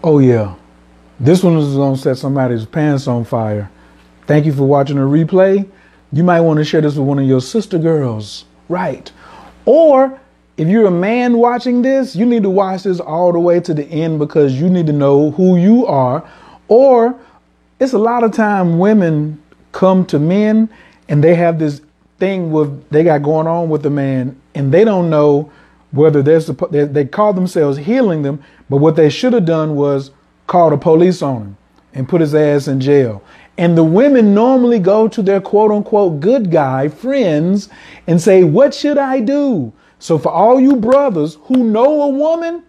Oh yeah, this one is gonna set somebody's pants on fire. Thank you for watching the replay. You might want to share this with one of your sister girls, right? Or if you're a man watching this, you need to watch this all the way to the end because you need to know who you are. Or it's a lot of time women come to men and they have this thing they got going on with the man and they don't know whether they call themselves healing them, but what they should have done was call the police on him and put his ass in jail. And the women normally go to their quote unquote good guy friends and say, what should I do? So for all you brothers who know a woman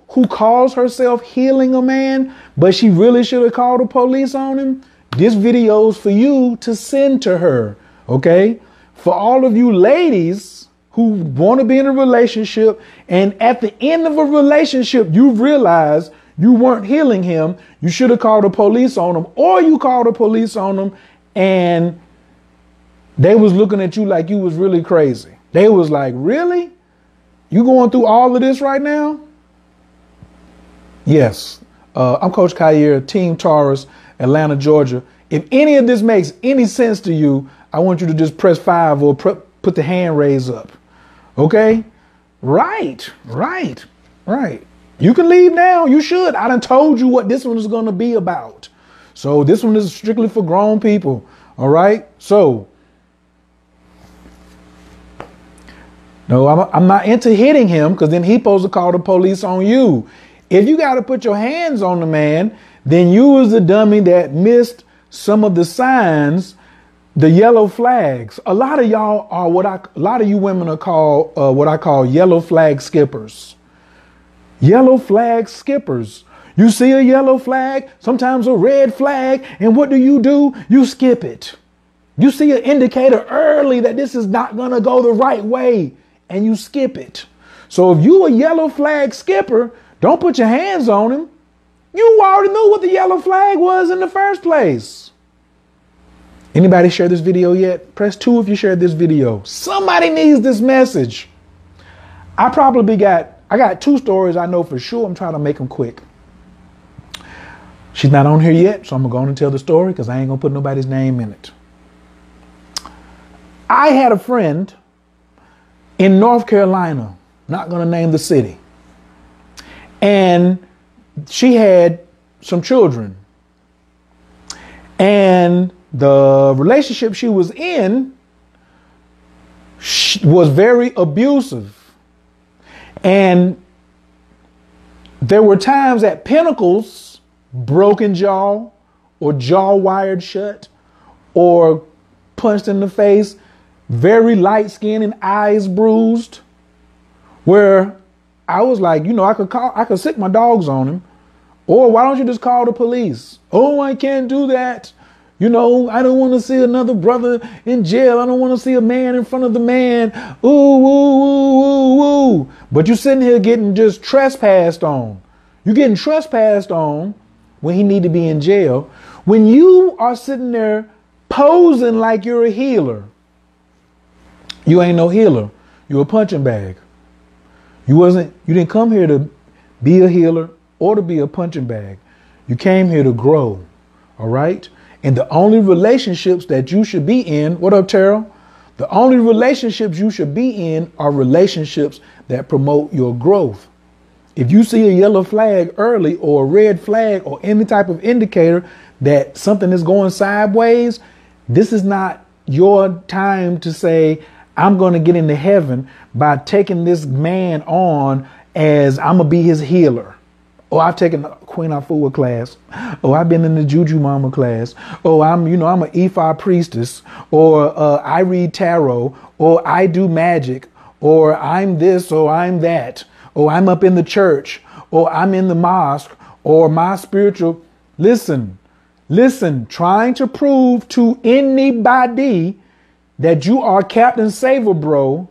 who calls herself healing a man, but she really should have called the police on him, this video is for you to send to her. Okay. For all of you ladies who want to be in a relationship and at the end of a relationship, you realize you weren't healing him. You should have called the police on him, or you called the police on him and they was looking at you like you was really crazy. They was like, really? You going through all of this right now? Yes. I'm Coach Khayr, Team Taurus, Atlanta, Georgia. If any of this makes any sense to you, I want you to just press 5 or put the hand raise up. Okay? Right. You can leave now. You should. I done told you what this one is going to be about. So this one is strictly for grown people. All right? So, no, I'm not into hitting him because then he's supposed to call the police on you. If you got to put your hands on the man, then you was the dummy that missed some of the signs, the yellow flags. A lot of y'all are a lot of you women are called what I call yellow flag skippers. Yellow flag skippers. You see a yellow flag, sometimes a red flag, and what do? You skip it. You see an indicator early that this is not going to go the right way, and you skip it. So if you a yellow flag skipper, don't put your hands on him. You already knew what the yellow flag was in the first place. Anybody share this video yet? Press 2 if you shared this video. Somebody needs this message. I got 2 stories I know for sure. I'm trying to make them quick. She's not on here yet, so I'm going to tell the story because I ain't going to put nobody's name in it. I had a friend in North Carolina, not going to name the city, and she had some children. And the relationship she was in was very abusive. And there were times at Pinnacles, broken jaw or jaw wired shut or punched in the face, very light skin and eyes bruised, where I was like, I could sick my dogs on him. Or why don't you just call the police? Oh, I can't do that. I don't want to see another brother in jail. I don't want to see a man in front of the man. Ooh, ooh, ooh, ooh, ooh. But you're sitting here getting just trespassed on. You're getting trespassed on when he need to be in jail. When you are sitting there posing like you're a healer, you ain't no healer. You're a punching bag. You didn't come here to be a healer or to be a punching bag. You came here to grow. All right. And the only relationships that you should be in, what up, Terrell? The only relationships you should be in are relationships that promote your growth. If you see a yellow flag early or a red flag or any type of indicator that something is going sideways, this is not your time to say, I'm going to get into heaven by taking this man on as I'm going to be his healer. Oh, I've taken Queen Afua class. Oh, I've been in the Juju Mama class. Oh, I'm an Ifa priestess, or I read tarot, or I do magic, or I'm this, or I'm that, or I'm up in the church, or I'm in the mosque, or my spiritual. Listen, trying to prove to anybody that you are Captain Saver Bro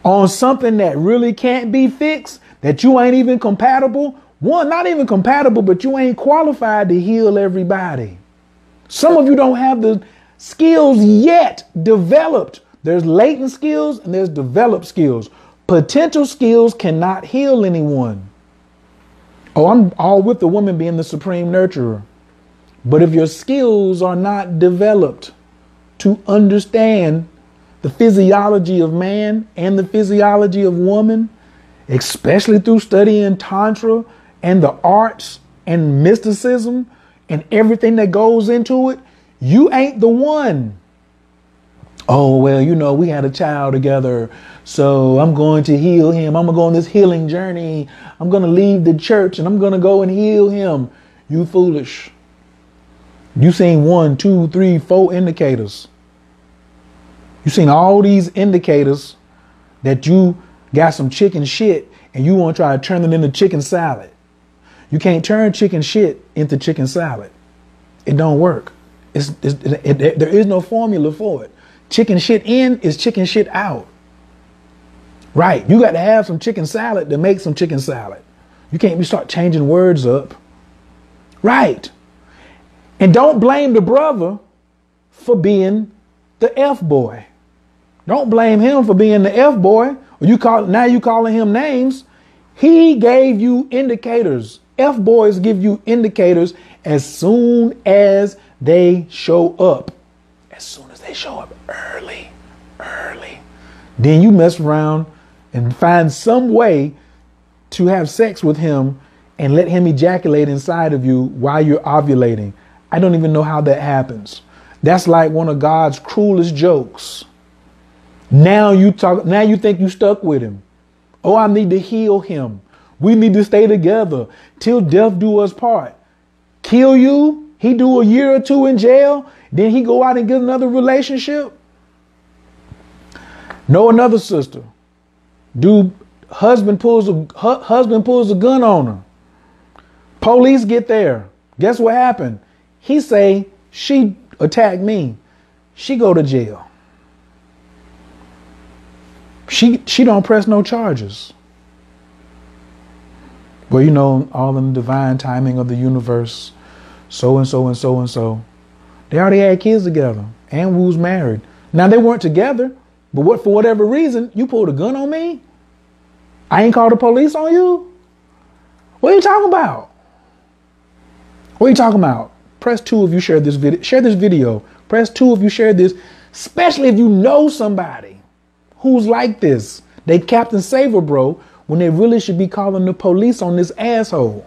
on something that really can't be fixed, that you ain't even compatible. One, not even compatible, but you ain't qualified to heal everybody. Some of you don't have the skills yet developed. There's latent skills and there's developed skills. Potential skills cannot heal anyone. Oh, I'm all with the woman being the supreme nurturer. But if your skills are not developed to understand the physiology of man and the physiology of woman, especially through studying Tantra and the arts and mysticism and everything that goes into it, you ain't the one. Oh, well, you know, we had a child together, so I'm going to heal him. I'm going to go on this healing journey. I'm going to leave the church and I'm going to go and heal him. You foolish. You seen 1, 2, 3, 4 indicators. You seen all these indicators that you got some chicken shit and you want to try to turn it into chicken salad. You can't turn chicken shit into chicken salad. It don't work. There is no formula for it. Chicken shit in is chicken shit out. Right. You got to have some chicken salad to make some chicken salad. You can't start changing words up. Right. And don't blame the brother for being the F boy. Don't blame him for being the F boy. Now you calling him names. He gave you indicators. F boys give you indicators as soon as they show up. As soon as they show up early. Then you mess around and find some way to have sex with him and let him ejaculate inside of you while you're ovulating. I don't even know how that happens. That's like one of God's cruelest jokes. Now you think you stuck with him. Oh, I need to heal him. We need to stay together till death do us part. Kill you. He do a year or 2 in jail. Then he go out and get another relationship. Know another sister. Husband pulls a gun on her. Police get there. Guess what happened? He say she attacked me. She go to jail. She don't press no charges. Well, you know, all in the divine timing of the universe, so and so and so and so. They already had kids together and we was married. Now they weren't together, but for whatever reason, you pulled a gun on me? I ain't called the police on you? What are you talking about? What are you talking about? Press 2 if you share this video. Share this video. Press 2 if you share this, especially if you know somebody who's like this. They Captain Saver, bro, when they really should be calling the police on this asshole.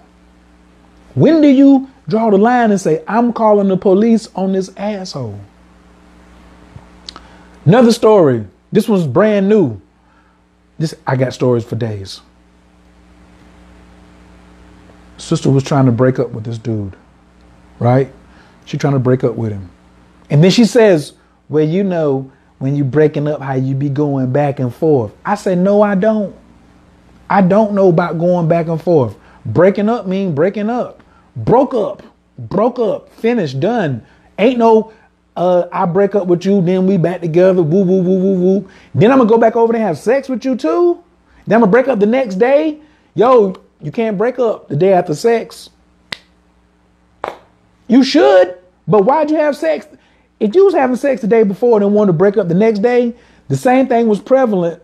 When do you draw the line and say, I'm calling the police on this asshole? Another story. This one's brand new. I got stories for days. Sister was trying to break up with this dude, right? She trying to break up with him. And then she says, well, you know, when you breaking up, how you be going back and forth. I said, no, I don't. I don't know about going back and forth. Breaking up mean breaking up. Broke up, finished, done. Ain't no, I break up with you, then we back together, woo, woo, woo, woo, woo. Then I'm gonna go back over there and have sex with you too. Then I'm gonna break up the next day. Yo, you can't break up the day after sex. You should, but why'd you have sex? If you was having sex the day before and then wanted to break up the next day, the same thing was prevalent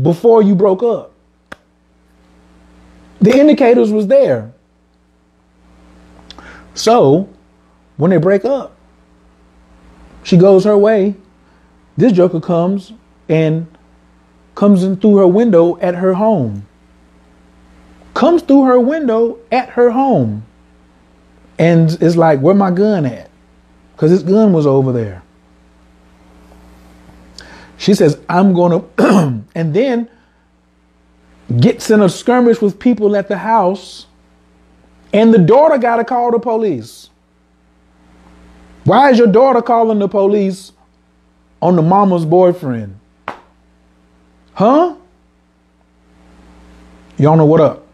before you broke up. The indicators was there. So when they break up, she goes her way. This joker comes in through her window at her home. Comes through her window at her home. And it's like, where my gun at? Because his gun was over there. She says, I'm going to, and then gets in a skirmish with people at the house. And the daughter got to call the police. Why is your daughter calling the police on the mama's boyfriend? Huh? Y'all know what up?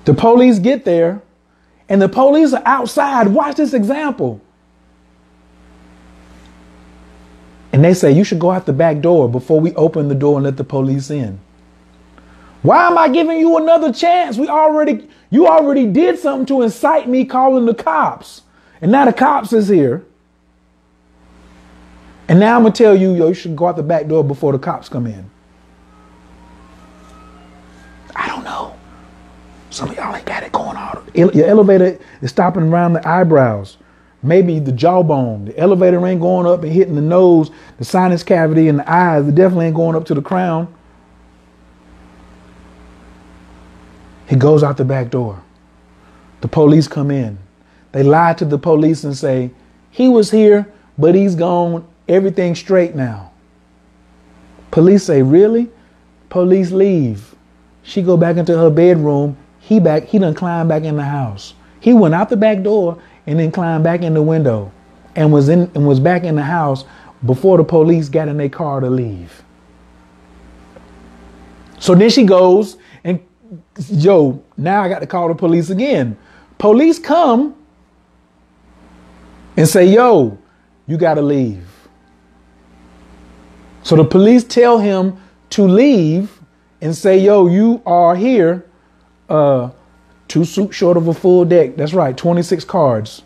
The police get there and the police are outside. Watch this example. And they say, you should go out the back door before we open the door and let the police in. Why am I giving you another chance? You already did something to incite me calling the cops. And now the cops is here. And now I'm going to tell you, yo, you should go out the back door before the cops come in. don't know. Some of y'all ain't got it going on. Your elevator is stopping around the eyebrows, maybe the jawbone. The elevator ain't going up and hitting the nose, the sinus cavity, and the eyes. It definitely ain't going up to the crown. He goes out the back door. The police come in. They lie to the police and say, he was here, but he's gone. Everything's straight now. Police say, really? Police leave. She go back into her bedroom. He done climbed back in the house. He went out the back door and then climbed back in the window and was back in the house before the police got in their car to leave. So then she goes and, now I got to call the police again. Police come and say, you got to leave. So the police tell him to leave and say, you are here 2 suits short of a full deck. That's right, 26 cards.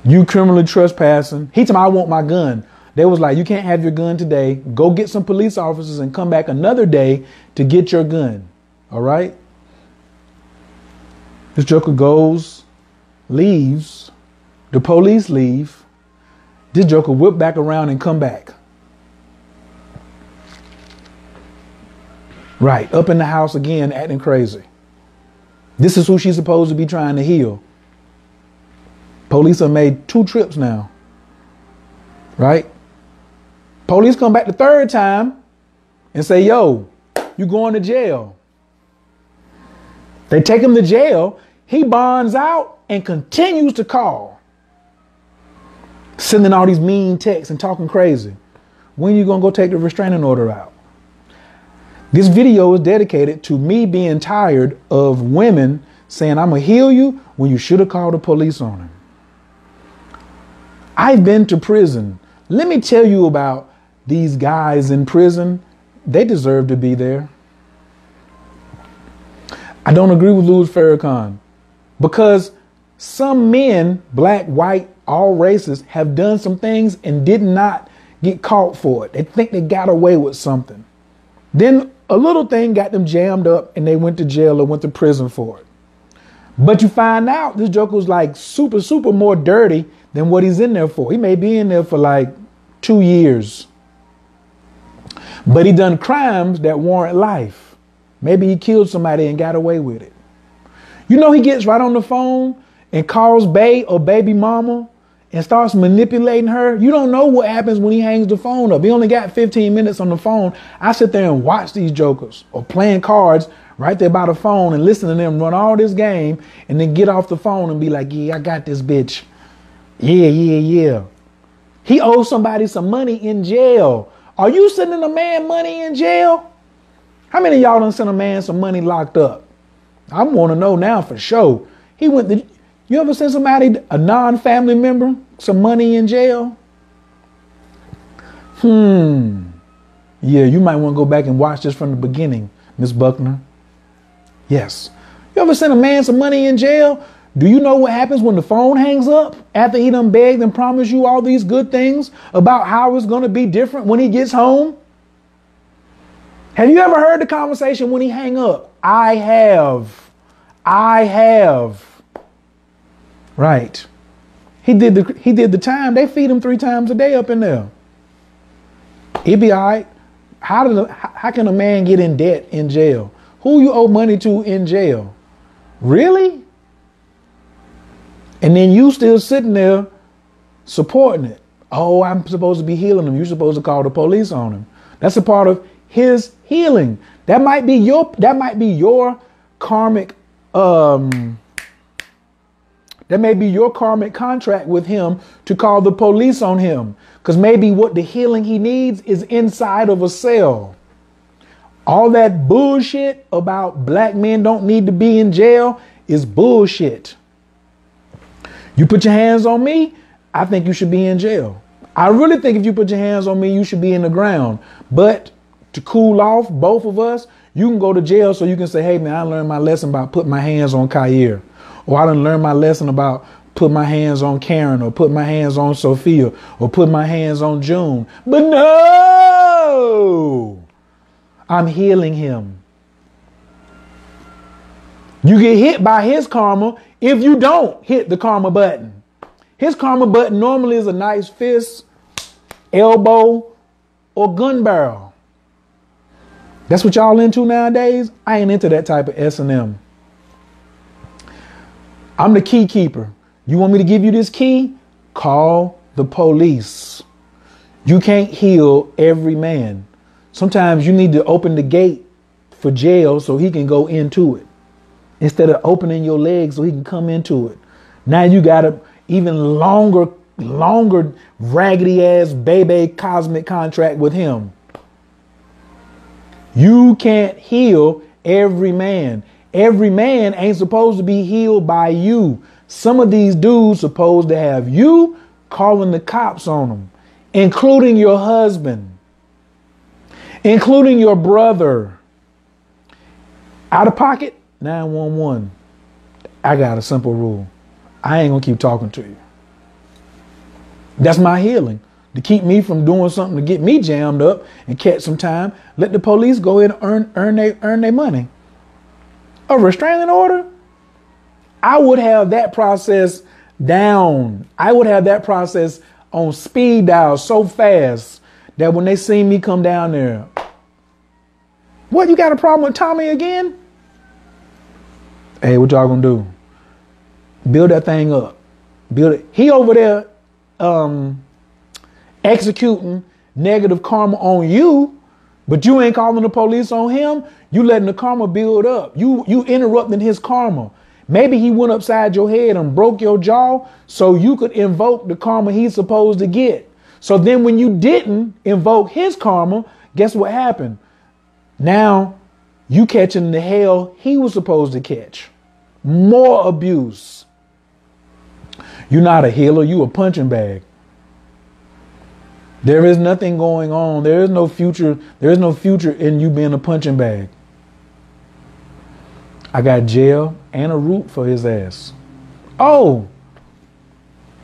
You criminally trespassing. He told me, I want my gun. They was like, you can't have your gun today. Go get some police officers and come back another day to get your gun. All right? This joker goes, leaves. The police leave. This joker whip back around and come back. Right, up in the house again, acting crazy. This is who she's supposed to be trying to heal. Police have made 2 trips now. Right? Police come back the 3rd time and say, you going to jail. They take him to jail. He bonds out and continues to call. Sending all these mean texts and talking crazy. When you going to go take the restraining order out? This video is dedicated to me being tired of women saying, I'm going to heal you when you should have called the police on him. I've been to prison. Let me tell you about these guys in prison. They deserve to be there. I don't agree with Louis Farrakhan because some men, black, white, all races, have done some things and did not get caught for it. They think they got away with something. Then a little thing got them jammed up and they went to jail or went to prison for it. But you find out this joker was like super, super more dirty than what he's in there for. He may be in there for like 2 years. But he done crimes that warrant life. Maybe he killed somebody and got away with it. You know, he gets right on the phone and calls Bae or baby mama and starts manipulating her. You don't know what happens when he hangs the phone up. He only got 15 minutes on the phone. I sit there and watch these jokers or playing cards right there by the phone and listen to them run all this game and then get off the phone and be like, yeah, I got this bitch. Yeah. He owes somebody some money in jail. Are you sending a man money in jail? How many of y'all done sent a man some money locked up? I want to know now for sure. You ever send somebody, a non-family member, some money in jail? Yeah, you might want to go back and watch this from the beginning, Miss Buckner. Yes. You ever send a man some money in jail? Do you know what happens when the phone hangs up after he done begged and promised you all these good things about how it's going to be different when he gets home? Have you ever heard the conversation when he hang up? I have. Right. He did the time. They feed him 3 times a day up in there. He'd be all right. How can a man get in debt in jail? Who you owe money to in jail? Really? And then you still sitting there supporting it. Oh, I'm supposed to be healing him. You're supposed to call the police on him. That's a part of his healing. That might be your karmic that may be your karmic contract with him to call the police on him. Because maybe what the healing he needs is inside of a cell. All that bullshit about black men don't need to be in jail is bullshit. You put your hands on me, I think you should be in jail. I really think if you put your hands on me, you should be in the ground. But to cool off both of us, you can go to jail so you can say, hey man, I learned my lesson about putting my hands on Khayr. Or I done learned my lesson about put my hands on Karen or put my hands on Sophia or put my hands on June. But no, I'm healing him. You get hit by his karma if you don't hit the karma button. His karma button normally is a nice fist, elbow, or gun barrel. That's what y'all into nowadays? I ain't into that type of S&M. I'm the key keeper. You want me to give you this key? Call the police. You can't heal every man. Sometimes you need to open the gate for jail so he can go into it, instead of opening your legs so he can come into it. Now you got a even longer, raggedy ass baby cosmic contract with him. You can't heal every man. Every man ain't supposed to be healed by you. Some of these dudes supposed to have you calling the cops on them, including your husband, including your brother. Out of pocket, 911. I got a simple rule. I ain't gonna keep talking to you. That's my healing. To keep me from doing something to get me jammed up and catch some time, let the police go in and earn their money. A restraining order? I would have that process down. I would have that process on speed dial so fast that when they see me come down there, what, you got a problem with Tommy again? Hey, what y'all gonna do? Build that thing up. Build it. He over there executing negative karma on you, but you ain't calling the police on him. You letting the karma build up. You interrupting his karma. Maybe he went upside your head and broke your jaw so you could invoke the karma he's supposed to get. So then when you didn't invoke his karma, guess what happened? Now you catching the hell he was supposed to catch. More abuse. You're not a healer, you a punching bag. There is nothing going on. There is no future. There is no future in you being a punching bag. I got jail and a root for his ass. Oh,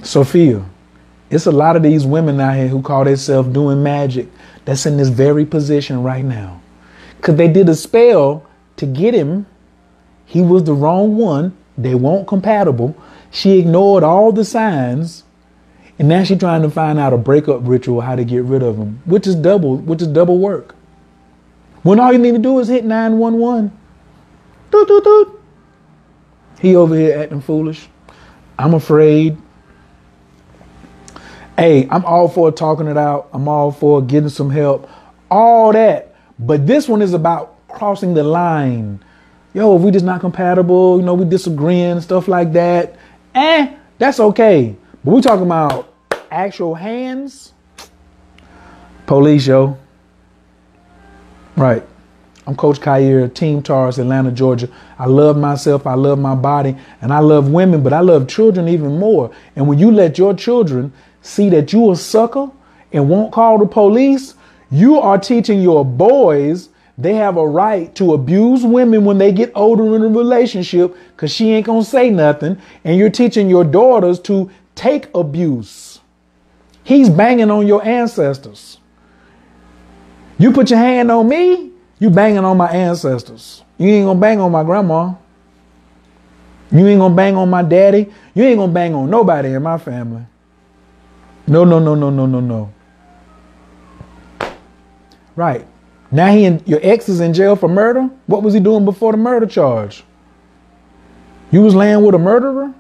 Sophia, it's a lot of these women out here who call themselves doing magic that's in this very position right now. Because they did a spell to get him. He was the wrong one. They weren't compatible. She ignored all the signs. And now she's trying to find out a breakup ritual, how to get rid of him, which is double work. When all you need to do is hit 911. Doot, doot, doot. He over here acting foolish. I'm afraid. Hey, I'm all for talking it out. I'm all for getting some help. All that. But this one is about crossing the line. Yo, if we just not compatible, we disagreeing, stuff like that. That's okay. But we talking about actual hands. Police, yo. Right. I'm Coach Khayr, Team Taurus, Atlanta, Georgia. I love myself. I love my body. And I love women, but I love children even more. And when you let your children see that you a sucker and won't call the police, you are teaching your boys they have a right to abuse women when they get older in a relationship because she ain't going to say nothing. And you're teaching your daughters to take abuse. He's banging on your ancestors. You put your hand on me, you banging on my ancestors. You ain't gonna bang on my grandma. You ain't gonna bang on my daddy. You ain't gonna bang on nobody in my family. No. Right. Now your ex is in jail for murder. What was he doing before the murder charge? You was laying with a murderer?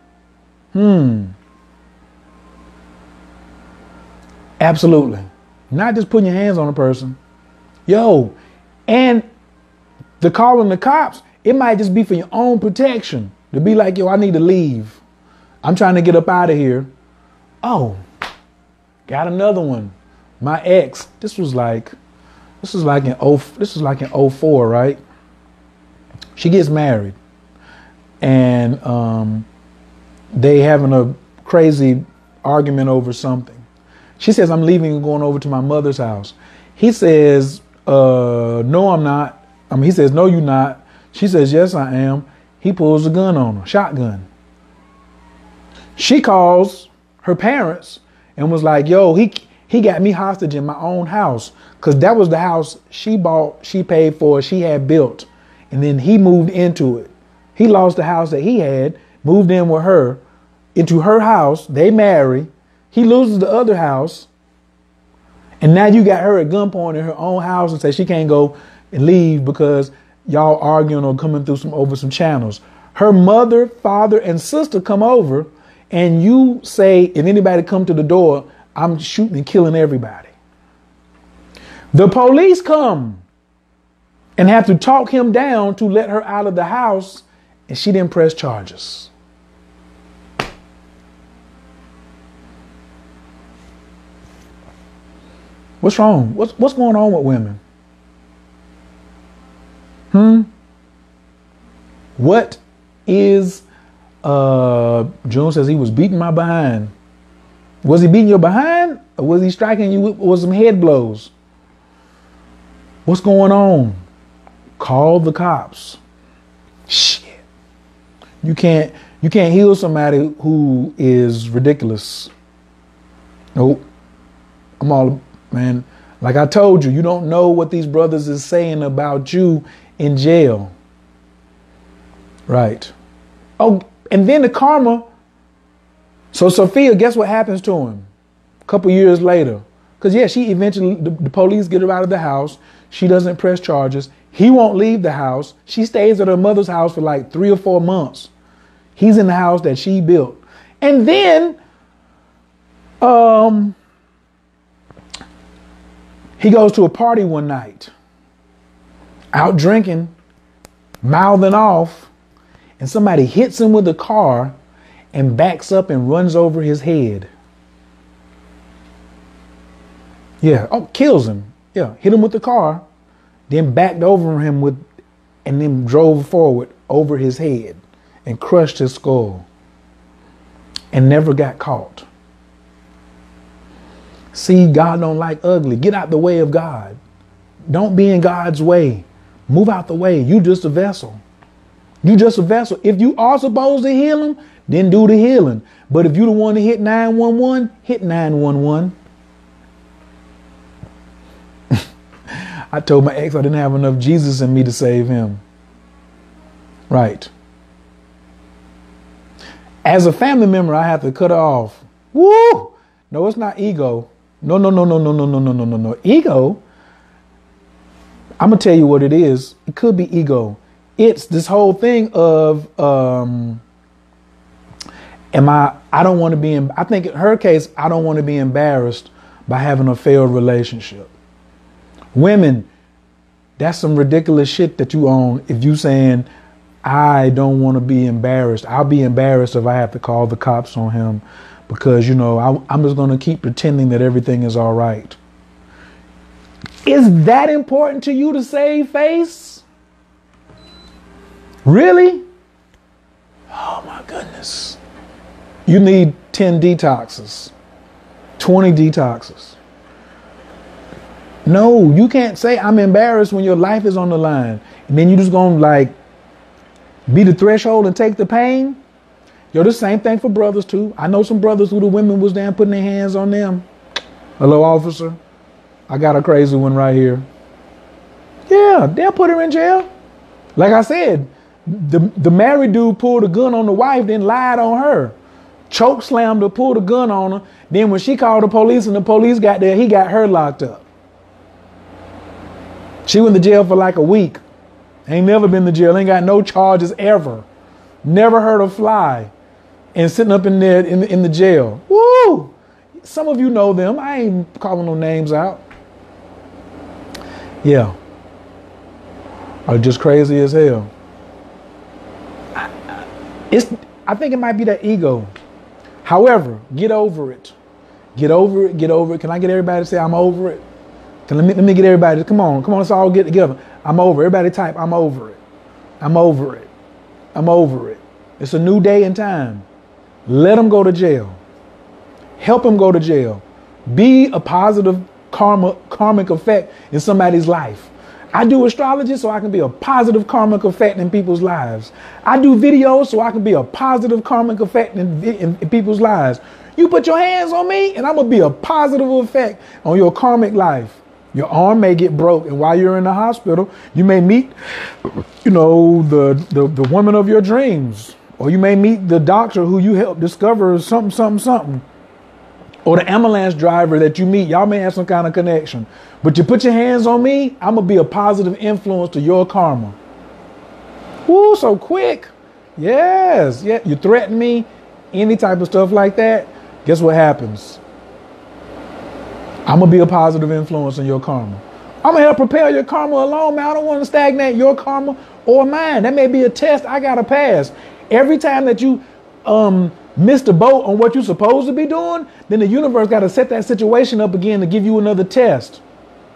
Absolutely. Not just putting your hands on a person. Yo, and the calling the cops, it might just be for your own protection. To be like, yo, I need to leave. I'm trying to get up out of here. Oh, got another one. My ex, this was like in 04, right? She gets married and they having a crazy argument over something. She says, I'm leaving and going over to my mother's house. He says, no, I'm not. He says, no, you're not. She says, yes, I am. He pulls a gun on her, shotgun. She calls her parents and was like, yo, he got me hostage in my own house. Because that was the house she bought, she paid for, she had built. And then he moved into it. He lost the house that he had, moved in with her, into her house. They marry. He loses the other house. And now you got her at gunpoint in her own house and say she can't go and leave because y'all arguing or coming through over some channels. Her mother, father, and sister come over, and you say, if anybody come to the door, I'm shooting and killing everybody. The police come and have to talk him down to let her out of the house, and she didn't press charges. What's wrong? What's going on with women? What is June says he was beating my behind. Was he beating your behind, or was he striking you with some head blows? What's going on? Call the cops. Shit. You can't heal somebody who is ridiculous. Nope. I'm all, man, like I told you, you don't know what these brothers is saying about you in jail. Right. Oh, and then the karma. So Sophia, guess what happens to him a couple years later? Because, yeah, she eventually, the police get her out of the house. She doesn't press charges. He won't leave the house. She stays at her mother's house for like 3 or 4 months. He's in the house that she built. And then he goes to a party one night, out drinking, mouthing off, and somebody hits him with a car and backs up and runs over his head. Yeah, kills him. Yeah, hit him with the car, then backed over him and then drove forward over his head and crushed his skull and never got caught. See, God don't like ugly. Get out the way of God. Don't be in God's way. Move out the way. You just a vessel. You just a vessel. If you are supposed to heal him, then do the healing. But if you the one to hit 911, hit 911. I told my ex I didn't have enough Jesus in me to save him. Right. As a family member, I have to cut her off. Woo! No, it's not ego. No. Ego. I'm going to tell you what it is. It could be ego. It's this whole thing of, I don't want to be, I think in her case, I don't want to be embarrassed by having a failed relationship. Women, that's some ridiculous shit that you own. If you saying, I don't want to be embarrassed. I'll be embarrassed if I have to call the cops on him because, I'm just going to keep pretending that everything is all right. Is that important to you to save face? Really? Oh my goodness. You need 10 detoxes, 20 detoxes. No, you can't say I'm embarrassed when your life is on the line. And then you just gonna be the threshold and take the pain. Yo, the same thing for brothers too. I know some brothers who the women was down putting their hands on them. Hello, officer. I got a crazy one right here. Yeah, they'll put her in jail. Like I said, the married dude pulled a gun on the wife, then lied on her. Choke slammed her, pulled a gun on her. Then when she called the police and the police got there, he got her locked up. She went to jail for like a week. Ain't never been to jail. Ain't got no charges ever. Never heard her fly. And sitting up in there in the jail. Woo! Some of you know them. I ain't calling no names out. Yeah. Are just crazy as hell. I think it might be that ego. However, get over it. Get over it. Get over it. Can I get everybody to say I'm over it? Let me get everybody to come on, let's all get together. I'm over it. Everybody type, I'm over it. I'm over it. I'm over it. It's a new day and time. Let them go to jail. Help them go to jail. Be a positive karmic effect in somebody's life. I do astrology so I can be a positive karmic effect in people's lives. I do videos so I can be a positive karmic effect in people's lives. You put your hands on me and I'm going to be a positive effect on your karmic life. Your arm may get broke, and while you're in the hospital, you may meet, the woman of your dreams, or you may meet the doctor who you helped discover something. Or the ambulance driver that you meet, y'all may have some kind of connection. But you put your hands on me, I'm going to be a positive influence to your karma. Woo, so quick. Yes. Yeah. You threaten me, any type of stuff like that. Guess what happens? I'm going to be a positive influence on your karma. I'm going to help propel your karma along, man. I don't want to stagnate your karma or mine. That may be a test I got to pass. Every time that you missed the boat on what you're supposed to be doing, then the universe got to set that situation up again to give you another test.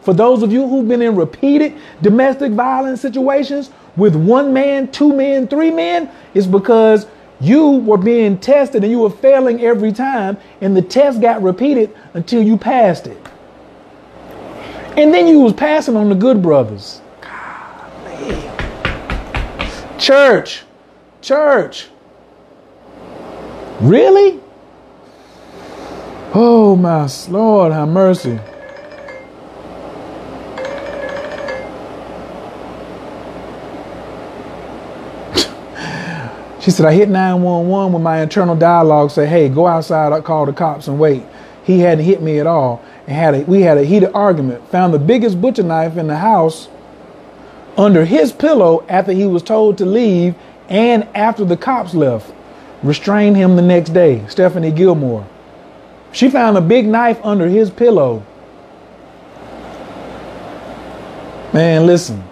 For those of you who've been in repeated domestic violence situations with 1 man, 2 men, 3 men, it's because you were being tested and you were failing every time, and the test got repeated until you passed it. And then you was passing on the good brothers. Golly. Church. Really? Oh my Lord, have mercy. She said, I hit 911 when my internal dialogue said, hey, go outside, I'll call the cops and wait. He hadn't hit me at all. And we had a heated argument. Found the biggest butcher knife in the house under his pillow after he was told to leave and after the cops left. Restrained him the next day. Stephanie Gilmore. She found a big knife under his pillow. Man, listen.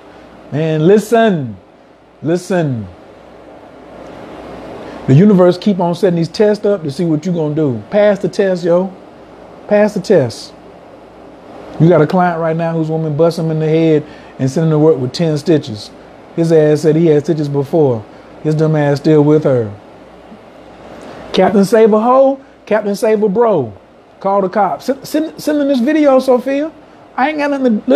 The universe keep on setting these tests up to see what you're going to do. Pass the test, yo. Pass the test. You got a client right now whose woman busts him in the head and sent him to work with 10 stitches. His ass said he had stitches before. His dumb ass still with her. Captain Save a Hoe, Captain Save a Bro. Call the cops. Send them this video, Sophia. I ain't got nothing to...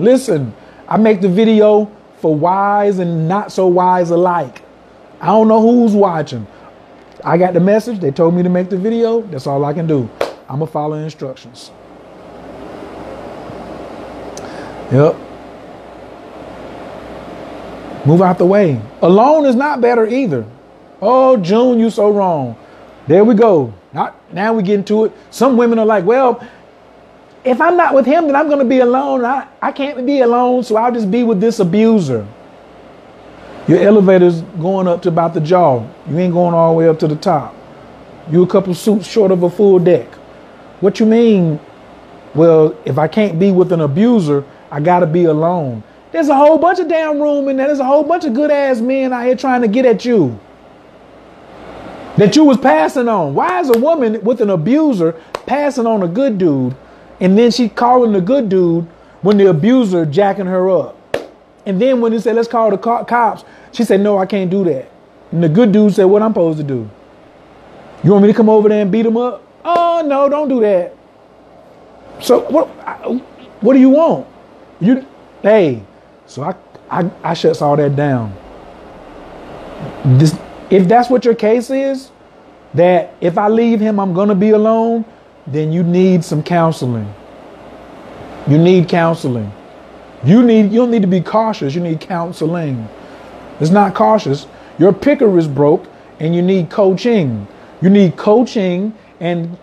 Listen. I make the video for wise and not so wise alike. I don't know who's watching. I got the message. They told me to make the video. That's all I can do. I'm going to follow instructions. Yep. Move out the way. Alone is not better either. Oh, June, you so wrong. There we go. Now we get into it. Some women are like, well, if I'm not with him, then I'm going to be alone. I can't be alone, so I'll just be with this abuser. Your elevator's going up to about the jaw. You ain't going all the way up to the top. You a couple suits short of a full deck. What you mean? Well, if I can't be with an abuser, I got to be alone. There's a whole bunch of damn room in there. There's a whole bunch of good ass men out here trying to get at you. That you was passing on. Why is a woman with an abuser passing on a good dude, and then she calling the good dude when the abuser jacking her up? And then when he said, let's call the cops, she said, no, I can't do that. And the good dude said, what I'm supposed to do? You want me to come over there and beat him up? Oh, no, don't do that. So what do you want? So I shuts all that down. If that's what your case is, that if I leave him, I'm going to be alone, then you need some counseling. You need counseling. You don't need to be cautious. You need counseling. It's not cautious. Your picker is broke and you need coaching. You need coaching and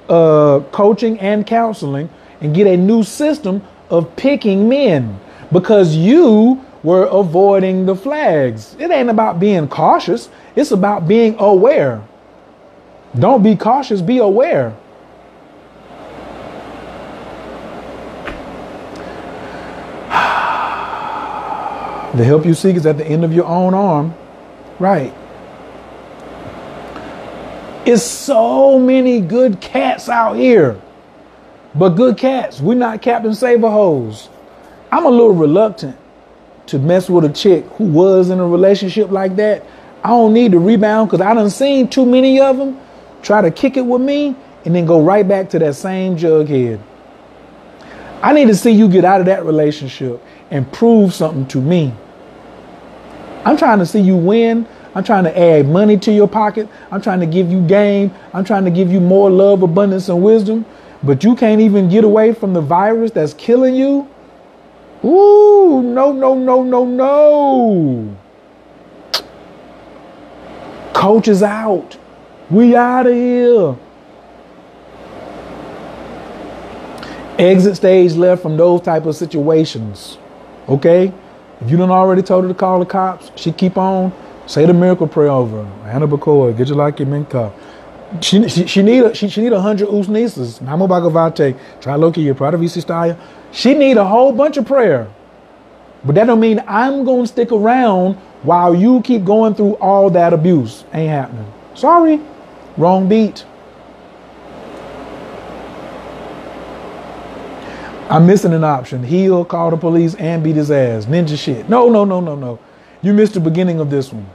counseling and get a new system of picking men because you were avoiding the flags. It ain't about being cautious. It's about being aware. Don't be cautious, be aware. The help you seek is at the end of your own arm. Right. It's so many good cats out here. But good cats, we're not Captain Save-A-Hoes. I'm a little reluctant to mess with a chick who was in a relationship like that. I don't need to rebound because I done seen too many of them try to kick it with me and then go right back to that same jughead. I need to see you get out of that relationship and prove something to me. I'm trying to see you win. I'm trying to add money to your pocket. I'm trying to give you game. I'm trying to give you more love, abundance, and wisdom. But you can't even get away from the virus that's killing you. Ooh, no, no, no, no, no. Coach is out. We out of here. Exit stage left from those type of situations. Okay? If you done already told her to call the cops, she keep on. Say the miracle prayer over her. Anna Bacoa, get you like your minka. She need 100 usnisas. Namo Bhagavate. Triloki, Pradavi style. She need a whole bunch of prayer. But that don't mean I'm gonna stick around while you keep going through all that abuse. Ain't happening. Sorry. Wrong beat. I'm missing an option. Heal, call the police, and beat his ass. Ninja shit. No, no, no, no, no. You missed the beginning of this one.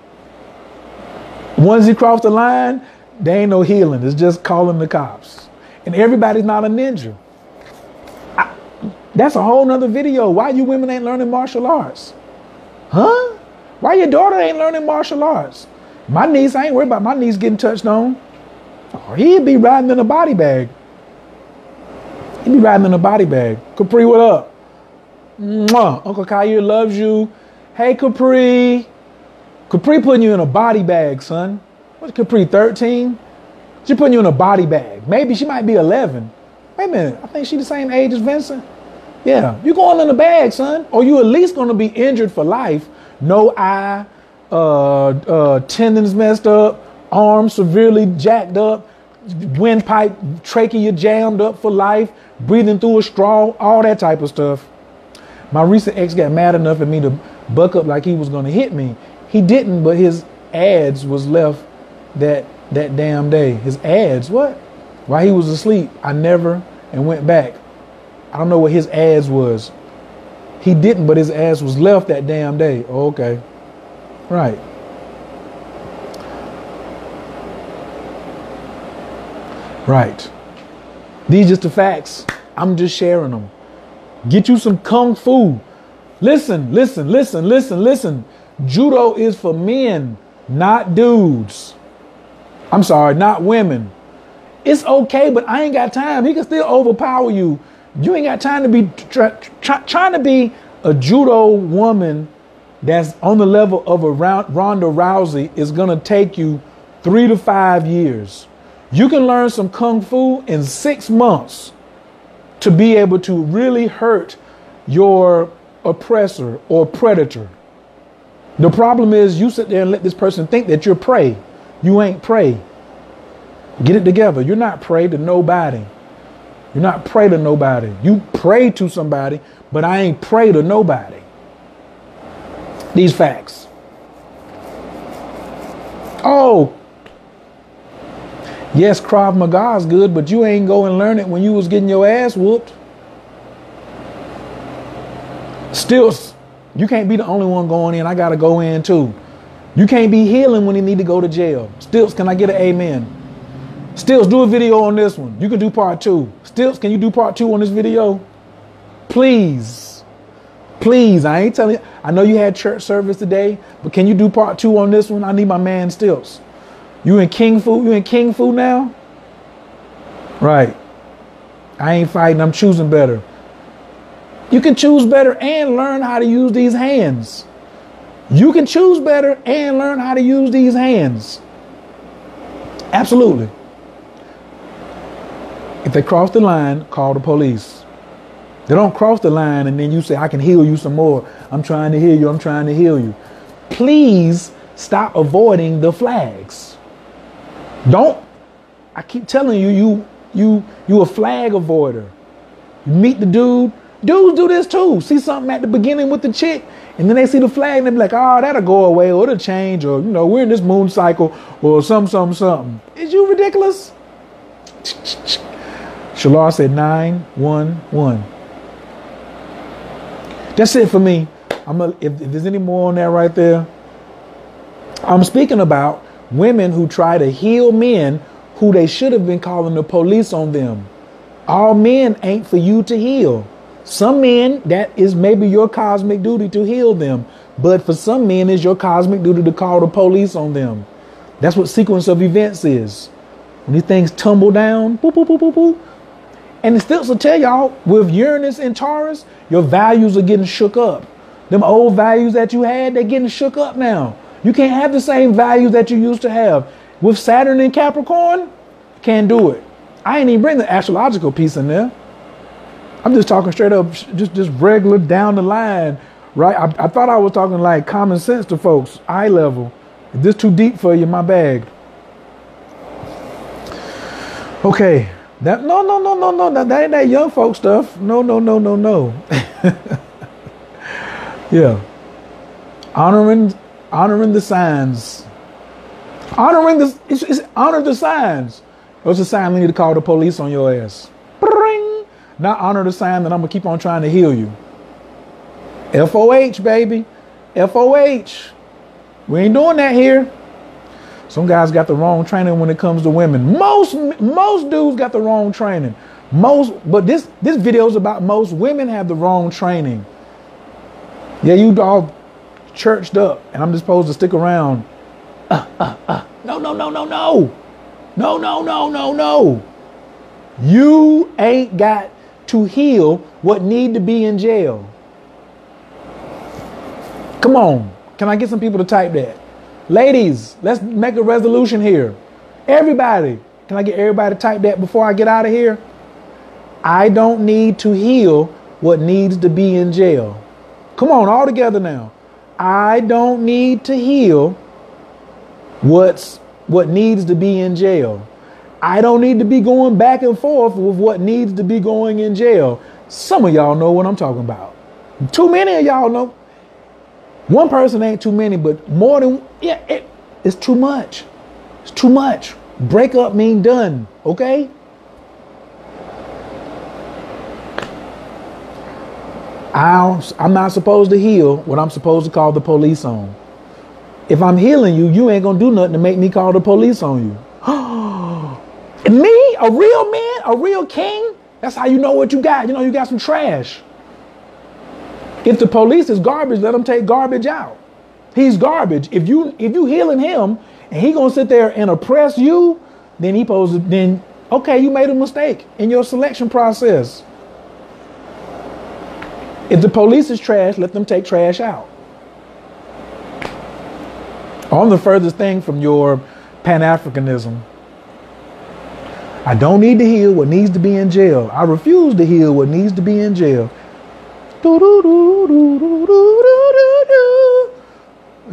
Once he crossed the line, there ain't no healing. It's just calling the cops. And everybody's not a ninja. That's a whole nother video. Why you women ain't learning martial arts? Huh? Why your daughter ain't learning martial arts? My niece, I ain't worried about my niece getting touched on. Oh, he'd be riding in a body bag. He'd be riding in a body bag. Capri, what up? Mwah. Uncle Kaya loves you. Hey, Capri. Capri putting you in a body bag, son. What's Capri, 13? She putting you in a body bag. Maybe she might be 11. Wait a minute. I think she the same age as Vincent. Yeah, you going in the bag, son. Or you at least going to be injured for life. No eye, tendons messed up, arms severely jacked up, windpipe, trachea jammed up for life, breathing through a straw, all that type of stuff. My recent ex got mad enough at me to buck up like he was going to hit me. He didn't, but his ads was left that damn day. His ads, what? While he was asleep, I never and went back. I don't know what his ads was. He didn't, but his ass was left that damn day. Oh, okay. Right. Right. These just the facts. I'm just sharing them. Get you some kung fu. Listen, listen, listen, listen, listen. Judo is for men, not dudes. I'm sorry, not women. It's okay, but I ain't got time. He can still overpower you. You ain't got time to be trying to be a judo woman that's on the level of a Ronda Rousey is going to take you 3 to 5 years. You can learn some kung fu in 6 months to be able to really hurt your oppressor or predator. The problem is you sit there and let this person think that you're prey. You ain't prey. Get it together. You're not prey to nobody. You're not prey to nobody. You pray to somebody, but I ain't prey to nobody. These facts. Oh, yes, Krav Maga is good, but you ain't go and learn it when you was getting your ass whooped. Stilts, you can't be the only one going in. I got to go in too. You can't be healing when you need to go to jail. Stilts, can I get an amen? Stilts, do a video on this one. You can do part 2. Stilts, can you do part 2 on this video? Please. Please, I ain't telling you. I know you had church service today, but can you do part 2 on this one? I need my man Stilts. You in King Fu? You in King Fu now? Right. I ain't fighting. I'm choosing better. You can choose better and learn how to use these hands. You can choose better and learn how to use these hands. Absolutely. If they cross the line, call the police. They don't cross the line and then you say, I can heal you some more. I'm trying to heal you. I'm trying to heal you. Please stop avoiding the flags. Don't. I keep telling you, you a flag avoider. You meet the dude. Dudes do this too. See something at the beginning with the chick, and then they see the flag and they be like, oh, that'll go away, or it'll change, or, we're in this moon cycle, or something. Is you ridiculous? Shalar said 911. That's it for me. If there's any more on that right there, I'm speaking about women who try to heal men who they should have been calling the police on them. All men ain't for you to heal. Some men, that is maybe your cosmic duty to heal them. But for some men, it's your cosmic duty to call the police on them. That's what sequence of events is. When these things tumble down, boop, boop, boop, boop, boop. And it still will tell y'all, with Uranus and Taurus, your values are getting shook up. Them old values that you had, they're getting shook up now. You can't have the same values that you used to have. With Saturn and Capricorn, can't do it. I ain't even bring the astrological piece in there. I'm just talking straight up, just regular down the line, right? I thought I was talking like common sense to folks, eye level. If this too deep for you, my bag. Okay, no, that ain't that young folk stuff. No. Yeah, honoring the signs, honor the signs. What's the sign we need to call the police on your ass? Bring. Not honor the sign that I'm gonna keep on trying to heal you. FOH, baby, FOH. We ain't doing that here. Some guys got the wrong training when it comes to women. Most dudes got the wrong training. But this video is about most women have the wrong training. Yeah, you all churched up, and I'm just supposed to stick around. No. You ain't got to heal what need to be in jail. Come on. Can I get some people to type that? Ladies, let's make a resolution here. Everybody, can I get everybody to type that before I get out of here? I don't need to heal what needs to be in jail. Come on, all together now. I don't need to heal what needs to be in jail. I don't need to be going back and forth with what needs to be going in jail. Some of y'all know what I'm talking about. Too many of y'all know. One person ain't too many, but more than, it's too much. It's too much. Break up mean done, okay? I'm not supposed to heal what I'm supposed to call the police on. If I'm healing you, you ain't gonna do nothing to make me call the police on you. Me, a real man, a real king, that's how you know what you got. You know you got some trash. If the police is garbage, let them take garbage out. He's garbage. If you healing him and he gonna sit there and oppress you, then okay, you made a mistake in your selection process. If the police is trash, let them take trash out. On the furthest thing from your Pan-Africanism. I don't need to heal what needs to be in jail. I refuse to heal what needs to be in jail.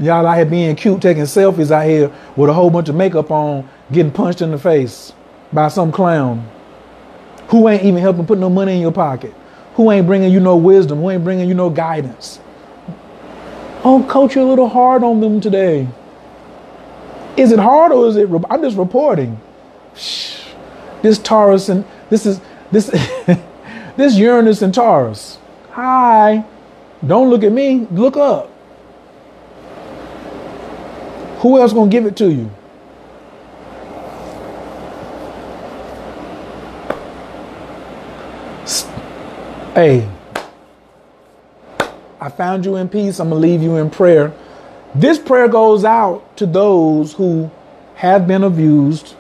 Y'all out here being cute, taking selfies out here with a whole bunch of makeup on, getting punched in the face by some clown who ain't even helping put no money in your pocket, who ain't bringing you no wisdom, who ain't bringing you no guidance. Oh, coach, you're a little hard on them today. Is it hard or is it? I'm just reporting. This Taurus and this Uranus and Taurus. Hi, don't look at me. Look up. Who else gonna give it to you? Hey, I found you in peace. I'm gonna leave you in prayer. This prayer goes out to those who have been abused,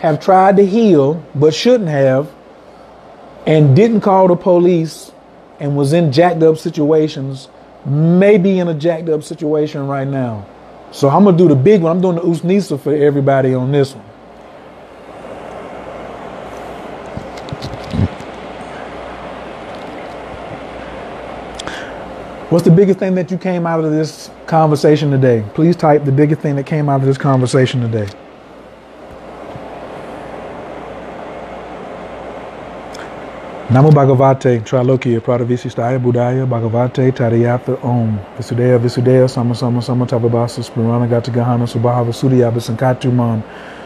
have tried to heal, but shouldn't have, and didn't call the police and was in jacked up situations, maybe in a jacked up situation right now. So I'm going to do the big one. I'm doing the Usnisa for everybody on this one. What's the biggest thing that you came out of this conversation today? Please type the biggest thing that came out of this conversation today. Namo Bhagavate, Tralokiya, Pradavisistaya, Buddhaya, Bhagavate, Tadayatha, Om, Visudeya, Sama, Tavabasa, Spirana, Gata Gahana, Subhava, Sudya, Abisankatu, Man,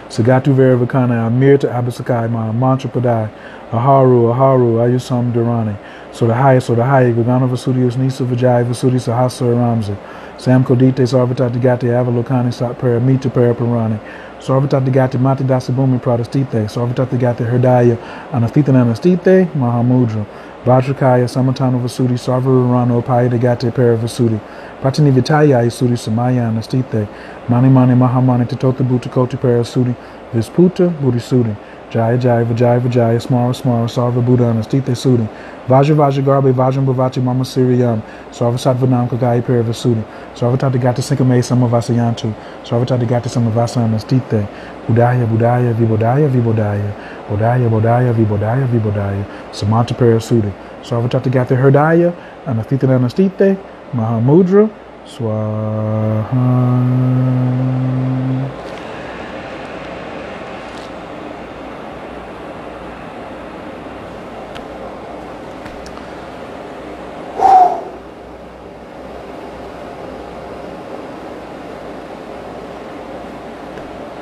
Sagatu, Veravakana, Amir to Abisakai, Man, Mantra Padai, Aharu, Ayusam, Durani, so the high, Gagana Vasudius, Nisa Vajay, Vasudi, Sahasa, Ramza, Sam Kodite, Sarvatati Gati, Avalokani, Sat Paramita, Paraparani, Sorvatati gati mati dasabumi pradastite. Sorvatati gati herdaya anastita anastite mahamudra. Vajrakaya samatana vasudi sarvarano paya de gati paravasudi. Pratini vitaya isudi samaya anastite. Mani mani mahamani titota butikoti parasudi. Visputa buddhisudi. Jaya Jaya Vijaya Vijaya Smara Smara Sarva Buddha Anastite Sudi Vaja Vaja Garbe Vajam Bhavati Mama Siriyam Sarva Sattvanam Kagai Paravasudi Sarvatati Gata Sinkame Samavasayantu Sarvatati Gata Samavasa Anastite Budaya Budaya Vibodaya Vibodaya Bodaya Bodaya Vibodaya Vibodaya Samanta Parasudi Sarvatati Gata Herdaya Anastite Anastite Mahamudra Swaha.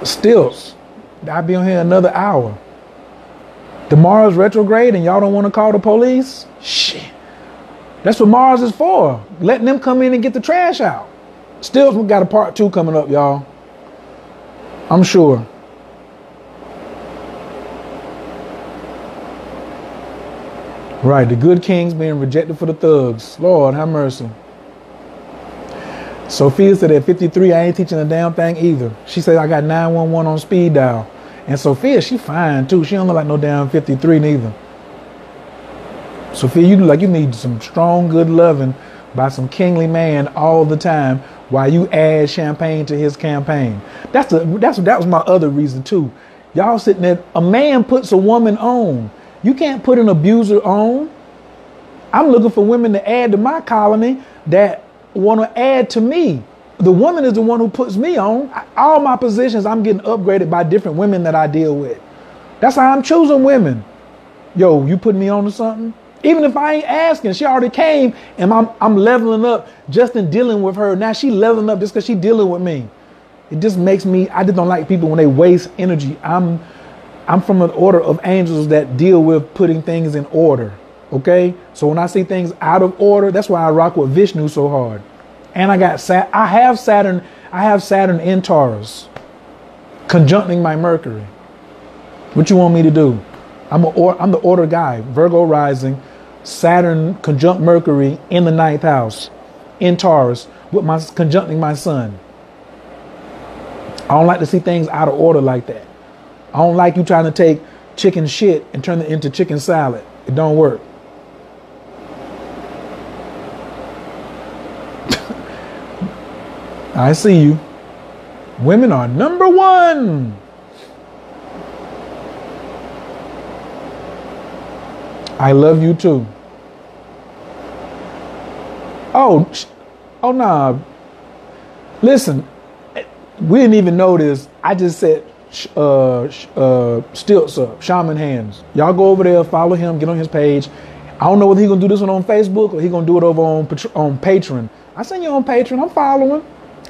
Stills. I'll be on here another hour. Tomorrow's retrograde and y'all don't want to call the police? Shit. That's what Mars is for. Letting them come in and get the trash out. Stills, we got a part 2 coming up, y'all. I'm sure. Right, the good kings being rejected for the thugs. Lord, have mercy. Sophia said at 53, I ain't teaching a damn thing either. She said I got 911 on speed dial. And Sophia, she fine too. She don't look like no damn 53 neither. Sophia, you look like you need some strong, good loving by some kingly man all the time while you add champagne to his campaign. That was my other reason too. Y'all sitting there, a man puts a woman on. You can't put an abuser on. I'm looking for women to add to my colony that want to add to me. The woman is the one who puts me on. All my positions, I'm getting upgraded by different women that I deal with. That's how I'm choosing women. Yo, you put me on to something? Even if I ain't asking, she already came and I'm leveling up just in dealing with her. Now she leveling up just because she dealing with me. It just makes me, I just don't like people when they waste energy. I'm from an order of angels that deal with putting things in order. Okay, so when I see things out of order, that's why I rock with Vishnu so hard. And I have Saturn in Taurus, conjuncting my Mercury. What you want me to do? I'm the order guy. Virgo rising, Saturn conjunct Mercury in the 9th house, in Taurus, with my conjuncting my Sun. I don't like to see things out of order like that. I don't like you trying to take chicken shit and turn it into chicken salad. It don't work. I see you. Women are number one. I love you too. Oh nah. Listen, we didn't even know this. I just said stilts up, shaman hands. Y'all go over there, follow him, get on his page. I don't know whether he's gonna do this one on Facebook or he's gonna do it over on Patreon. I seen you on Patreon. I'm following.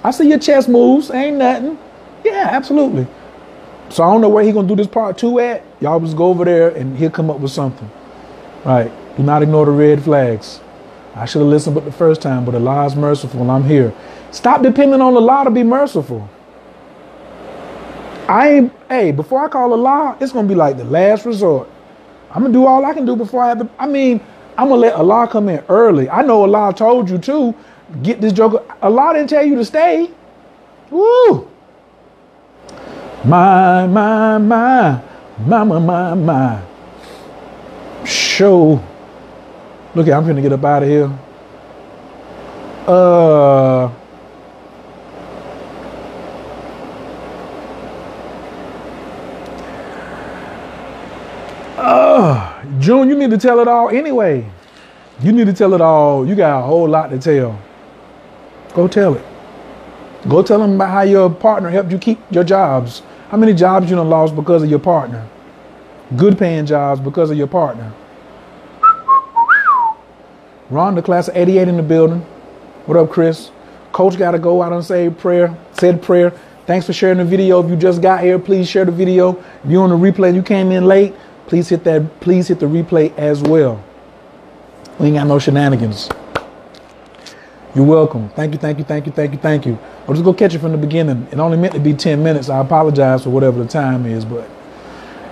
I see your chess moves. Ain't nothing. Yeah, absolutely. So I don't know where he's gonna do this part 2 at. Y'all just go over there and he'll come up with something. Right. Do not ignore the red flags. I should have listened but the first time, but Allah is merciful and I'm here. Stop depending on Allah to be merciful. Before I call Allah, it's gonna be like the last resort. I'm gonna do all I can do before I have to. I'm gonna let Allah come in early. I know Allah told you to get this joker. Allah didn't tell you to stay. Woo! My. Show. Look, I'm finna get up out of here. June, you need to tell it all anyway. You need to tell it all. You got a whole lot to tell. Go tell it. Go tell them about how your partner helped you keep your jobs. How many jobs you done lost because of your partner? Good paying jobs because of your partner. Ron, the class of 88 in the building. What up, Chris? Coach got to go out and say prayer. Said prayer. Thanks for sharing the video. If you just got here, please share the video. If you're on the replay and you came in late, please hit the replay as well. We ain't got no shenanigans. You're welcome. Thank you, thank you, thank you, thank you, thank you. I'll just go catch it from the beginning. It only meant to be 10 minutes. I apologize for whatever the time is, but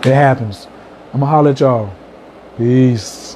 it happens. I'm going to holler at y'all. Peace.